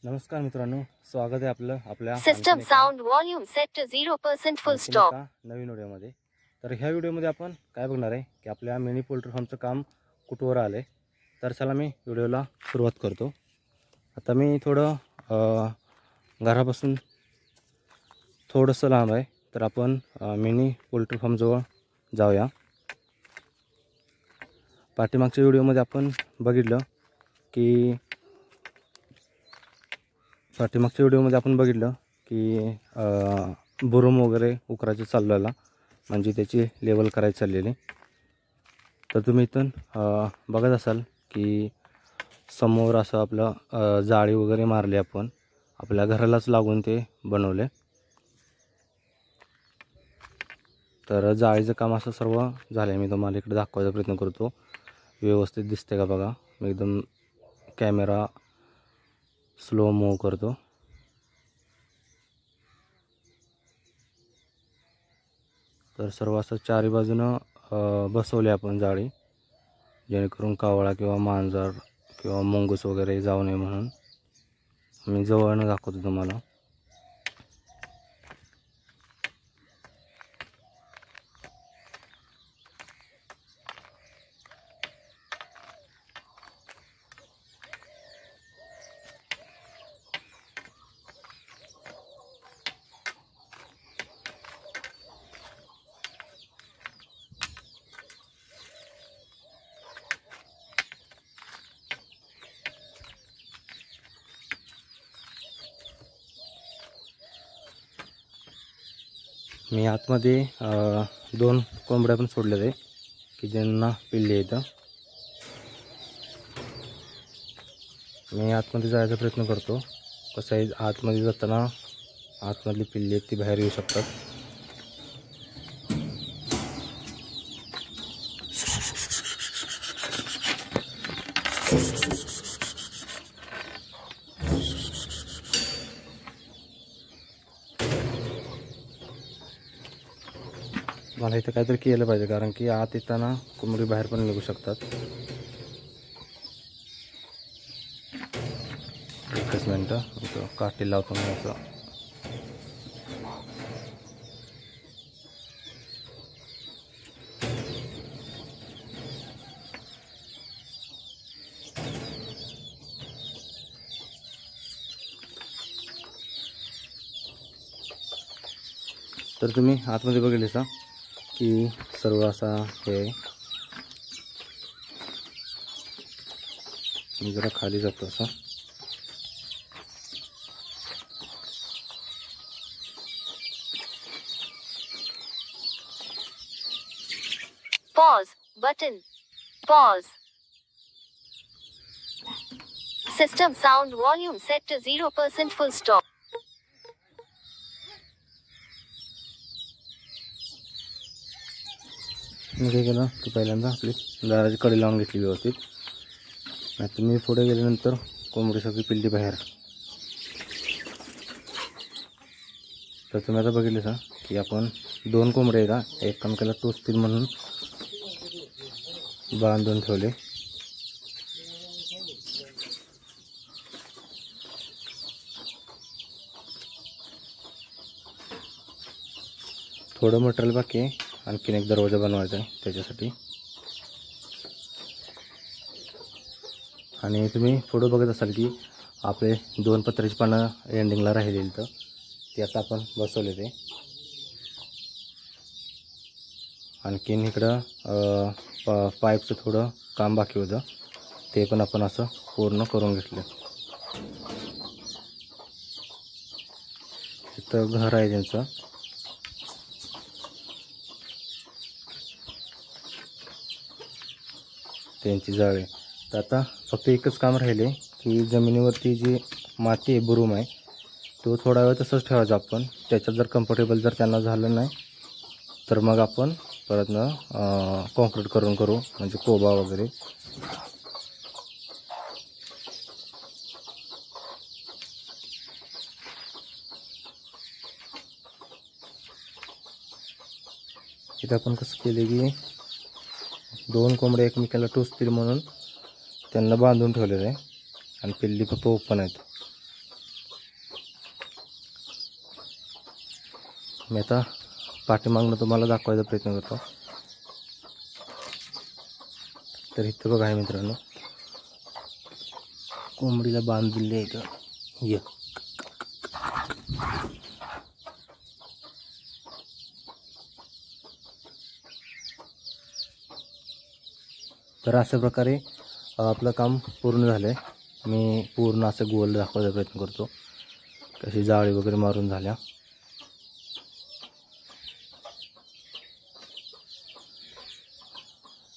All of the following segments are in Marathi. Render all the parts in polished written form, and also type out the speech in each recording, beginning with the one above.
नमस्कार मित्रांनो, स्वागत आहे आपलं आपल्या system sound volume set to 0% full stop नवीन व्हिडिओमध्ये। तर ह्या व्हिडिओमध्ये आपण काय बघणार आहे की आपल्या मिनी पोल्ट्री फार्मचं काम कुठवर आले। तर चला मी व्हिडिओला सुरुवात करतो। आता मी थोडं घरापासून थोडंसं लांब आहे, तर आपण मिनी पोल्ट्री फार्म जवळ जाऊया। पाठीमागच्या व्हिडिओमध्ये आपण बघितलं की बुरूम वगैरे उकरायचं चाललेला, म्हणजे त्याची लेवल करायची चाललेली। तर तुम्ही इथून बघत असाल की समोर असं आपलं जाळी वगैरे मारली, आपण आपल्या घरालाच लागून ते बनवले। तर जाळीचं काम असं सर्व झालं आहे। मी तुम्हाला इकडे दाखवायचा प्रयत्न करतो, व्यवस्थित दिसते का बघा। मी एकदम कॅमेरा स्लो मूव करतो। तर सर्व असं चारी बाजूनं बसवले आपण जाळी, जेणेकरून कावळा किंवा मांजर किंवा मुंगूस वगैरे जाऊ नये म्हणून। मी जवळनं दाखवतो तुम्हाला। मी आतमध्ये 2 कोंबड्या पण सोडलेले की ज्यांना पिल्ले येतं। मी आतमध्ये जायचा प्रयत्न करतो। कसं आहे, आतमध्ये जाताना आतमधली पिल्ले ती बाहेर येऊ शकतात। मला इथं काहीतरी केलं पाहिजे, कारण की आत येताना कोंबडी बाहेर पण निघू शकतात। एकच मिनटं काठी लावतो मी असं। तर तुम्ही आतमध्ये बघितले का की सर्व असा हे। मी जरा खाली जातो असं। Pause button, pause. System sound volume set to 0% full stop. मी काय केलं की पहिल्यांदा आपली दाराची कडी लावून घेतली व्यवस्थित, नाहीतर मी पुढे गेल्यानंतर कोंबडी सगळी पिल्ली बाहेर। तर तुम्ही आता बघितलं का की आपण 2 कोंबडे आहेत एकमेकाला टोचतील म्हणून बांधून ठेवले। थोडं मटेरियल बाकी आहे, आणखीन एक दरवाजा बनवायचा आहे त्याच्यासाठी। आणि तुम्ही पुढं बघत असाल की आपले 2 पत्र्याची पानं एंडिंगला राहिलेली, तर ती आता आपण बसवले ते। आणखीन इकडं पाईपचं थोडं काम बाकी होतं, ते पण आपण असं पूर्ण करून घेतलं। इथं घर आहे त्यांचं। त्यांची जाळी। तर आता फक्त एकच काम राहिले की जमिनीवरती जी माती आहे, बुरूम आहे, तो थोडा वेळ तसंच ठेवायचा आपण। त्याच्यात जर कम्फर्टेबल जर त्यांना झालं नाही, तर मग आपण परत कॉन्क्रीट करू, म्हणजे कोबा वगैरे। इथं आपण कसं केले की 2 कोंबड्या एकमेकाला टोचतील म्हणून त्यांना बांधून ठेवलेलं आहे, आणि पिल्ली फक्त ओपन आहेत। मी आता पाठीमागनं तुम्हाला दाखवायचा प्रयत्न करतो. तर इथं बघा आहे मित्रांनो, कोंबडीला बांधलेले आहे का ये. तर अशा प्रकारे आपलं काम पूर्ण झालं आहे. मी पूर्ण असं गोल दाखवायचा प्रयत्न करतो, कशी जाळी वगैरे मारून झाल्या.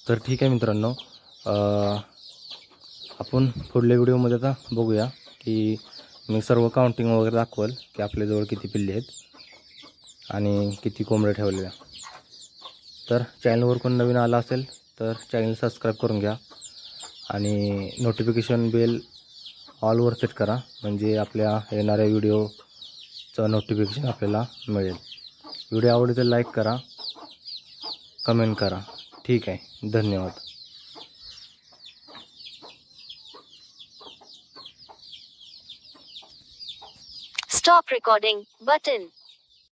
तर ठीक आहे मित्रांनो, आपण पुढल्या व्हिडिओमध्ये आता बघूया की मी सर्व काउंटिंग वगैरे दाखवेल की आपल्याजवळ किती पिल्ले आहेत आणि किती कोंबड्या ठेवलेल्या. तर चॅनलवर कोण नवीन आला असेल तर चॅनल सबस्क्राईब करून घ्या आणि नोटिफिकेशन बेल ऑलवर सेट करा, म्हणजे आपल्या येणाऱ्या व्हिडिओचं नोटिफिकेशन आपल्याला मिळेल. व्हिडिओ आवडले तर लाईक करा, कमेंट करा. ठीक आहे, धन्यवाद. Stop recording button.